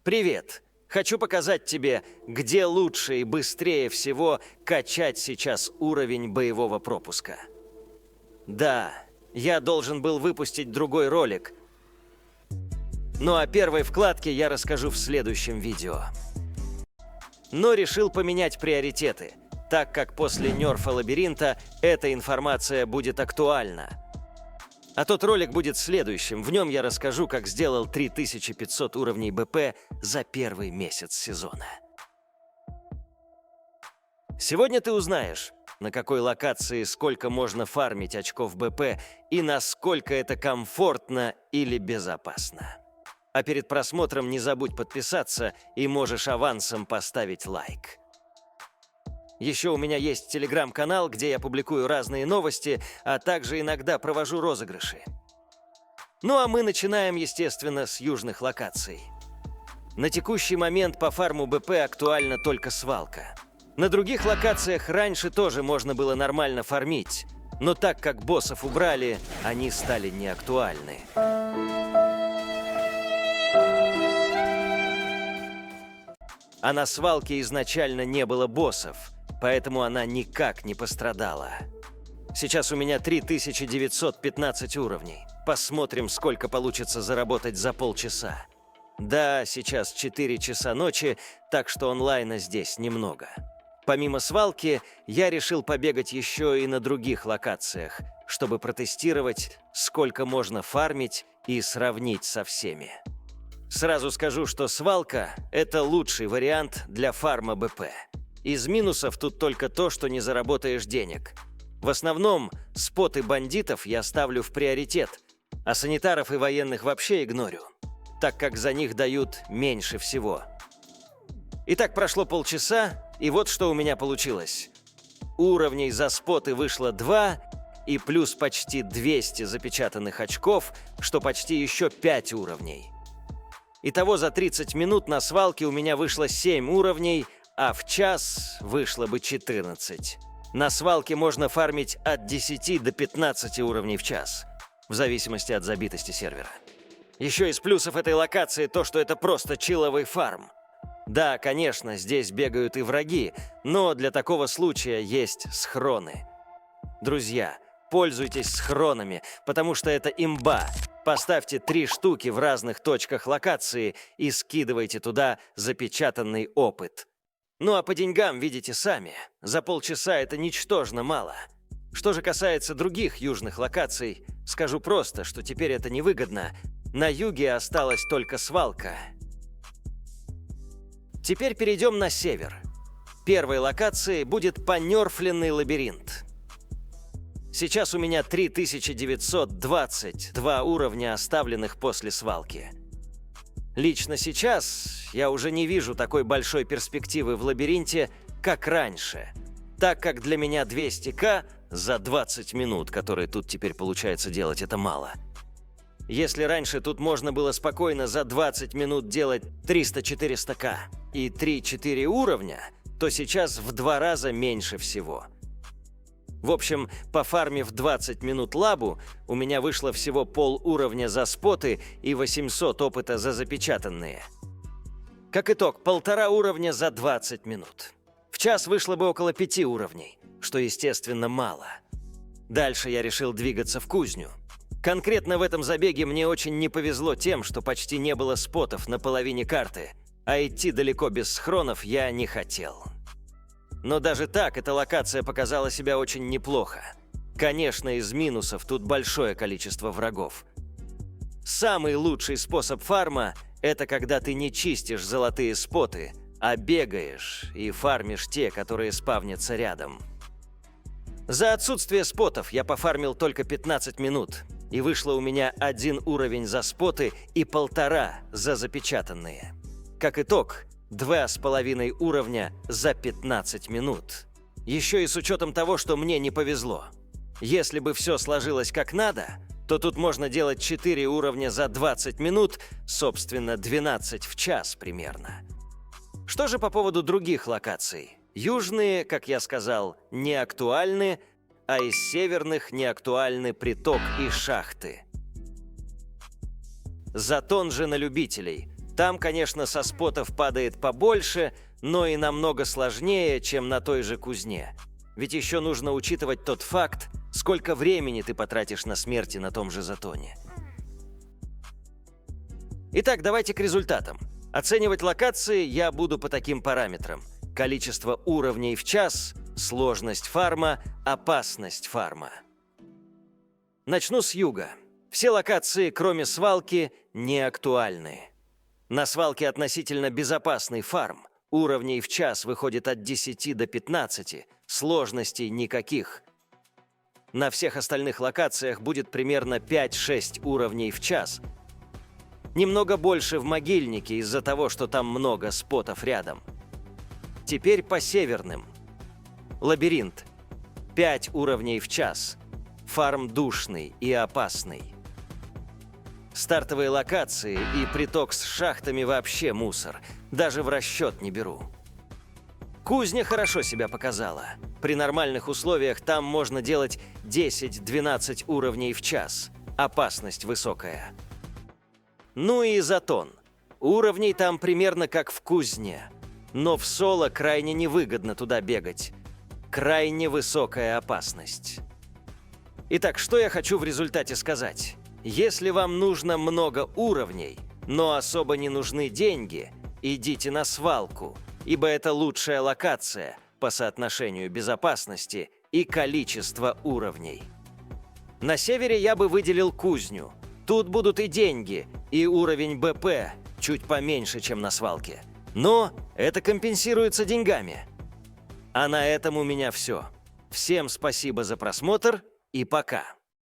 Привет! Хочу показать тебе, где лучше и быстрее всего качать сейчас уровень боевого пропуска. Да, я должен был выпустить другой ролик. Ну о первой вкладке я расскажу в следующем видео. Но решил поменять приоритеты, так как после нерфа лабиринта эта информация будет актуальна. А тот ролик будет следующим. В нем я расскажу, как сделал 3500 уровней БП за первый месяц сезона. Сегодня ты узнаешь, на какой локации сколько можно фармить очков БП и насколько это комфортно или безопасно. А перед просмотром не забудь подписаться и можешь авансом поставить лайк. Еще у меня есть телеграм-канал, где я публикую разные новости, а также иногда провожу розыгрыши. Ну а мы начинаем, естественно, с южных локаций. На текущий момент по фарму БП актуальна только свалка. На других локациях раньше тоже можно было нормально фармить, но так как боссов убрали, они стали неактуальны. А на свалке изначально не было боссов, поэтому она никак не пострадала. Сейчас у меня 3915 уровней. Посмотрим, сколько получится заработать за полчаса. Да, сейчас 4 часа ночи, так что онлайна здесь немного. Помимо свалки, я решил побегать еще и на других локациях, чтобы протестировать, сколько можно фармить и сравнить со всеми. Сразу скажу, что свалка – это лучший вариант для фарма БП. Из минусов тут только то, что не заработаешь денег. В основном споты бандитов я ставлю в приоритет, а санитаров и военных вообще игнорю, так как за них дают меньше всего. Итак, прошло полчаса, и вот что у меня получилось. Уровней за споты вышло 2, и плюс почти 200 запечатанных очков, что почти еще 5 уровней. Итого за 30 минут на свалке у меня вышло 7 уровней, а в час вышло бы 14. На свалке можно фармить от 10 до 15 уровней в час, в зависимости от забитости сервера. Еще из плюсов этой локации то, что это просто чиловый фарм. Да, конечно, здесь бегают и враги, но для такого случая есть схроны. Друзья, пользуйтесь схронами, потому что это имба. Поставьте 3 штуки в разных точках локации и скидывайте туда запечатанный опыт. Ну а по деньгам видите сами. За полчаса это ничтожно мало. Что же касается других южных локаций, скажу просто, что теперь это невыгодно. На юге осталась только свалка. Теперь перейдем на север. Первой локацией будет понерфленный лабиринт. Сейчас у меня 3922 уровня, оставленных после свалки. Лично сейчас я уже не вижу такой большой перспективы в лабиринте, как раньше, так как для меня 200к за 20 минут, которые тут теперь получается делать, это мало. Если раньше тут можно было спокойно за 20 минут делать 300-400к и 3-4 уровня, то сейчас в 2 раза меньше всего. В общем, пофармив 20 минут лабу, у меня вышло всего полуровня за споты и 800 опыта за запечатанные. Как итог, 1,5 уровня за 20 минут. В час вышло бы около 5 уровней, что, естественно, мало. Дальше я решил двигаться в кузню. Конкретно в этом забеге мне очень не повезло тем, что почти не было спотов на половине карты, а идти далеко без схронов я не хотел. Но даже так эта локация показала себя очень неплохо. Конечно, из минусов тут большое количество врагов. Самый лучший способ фарма – это когда ты не чистишь золотые споты, а бегаешь и фармишь те, которые спавнятся рядом. За отсутствие спотов я пофармил только 15 минут, и вышло у меня 1 уровень за споты и 1,5 за запечатанные. Как итог, 2,5 уровня за 15 минут. Еще и с учетом того, что мне не повезло. Если бы все сложилось как надо, то тут можно делать 4 уровня за 20 минут, собственно, 12 в час примерно. Что же по поводу других локаций? Южные, как я сказал, не актуальны, а из северных не актуальны приток и шахты. Затон же на любителей. Там, конечно, со спотов падает побольше, но и намного сложнее, чем на той же кузне. Ведь еще нужно учитывать тот факт, сколько времени ты потратишь на смерти на том же Затоне. Итак, давайте к результатам. Оценивать локации я буду по таким параметрам: количество уровней в час, сложность фарма, опасность фарма. Начну с юга. Все локации, кроме свалки, не актуальны. На свалке относительно безопасный фарм. Уровней в час выходит от 10 до 15, сложностей никаких. На всех остальных локациях будет примерно 5-6 уровней в час. Немного больше в могильнике из-за того, что там много спотов рядом. Теперь по северным. Лабиринт. 5 уровней в час. Фарм душный и опасный. Стартовые локации и приток с шахтами вообще мусор. Даже в расчет не беру. Кузня хорошо себя показала. При нормальных условиях там можно делать 10-12 уровней в час. Опасность высокая. Ну и Затон. Уровней там примерно как в кузне. Но в соло крайне невыгодно туда бегать. Крайне высокая опасность. Итак, что я хочу в результате сказать? Если вам нужно много уровней, но особо не нужны деньги, идите на свалку, ибо это лучшая локация по соотношению безопасности и количества уровней. На севере я бы выделил кузню. Тут будут и деньги, и уровень БП чуть поменьше, чем на свалке. Но это компенсируется деньгами. А на этом у меня все. Всем спасибо за просмотр и пока.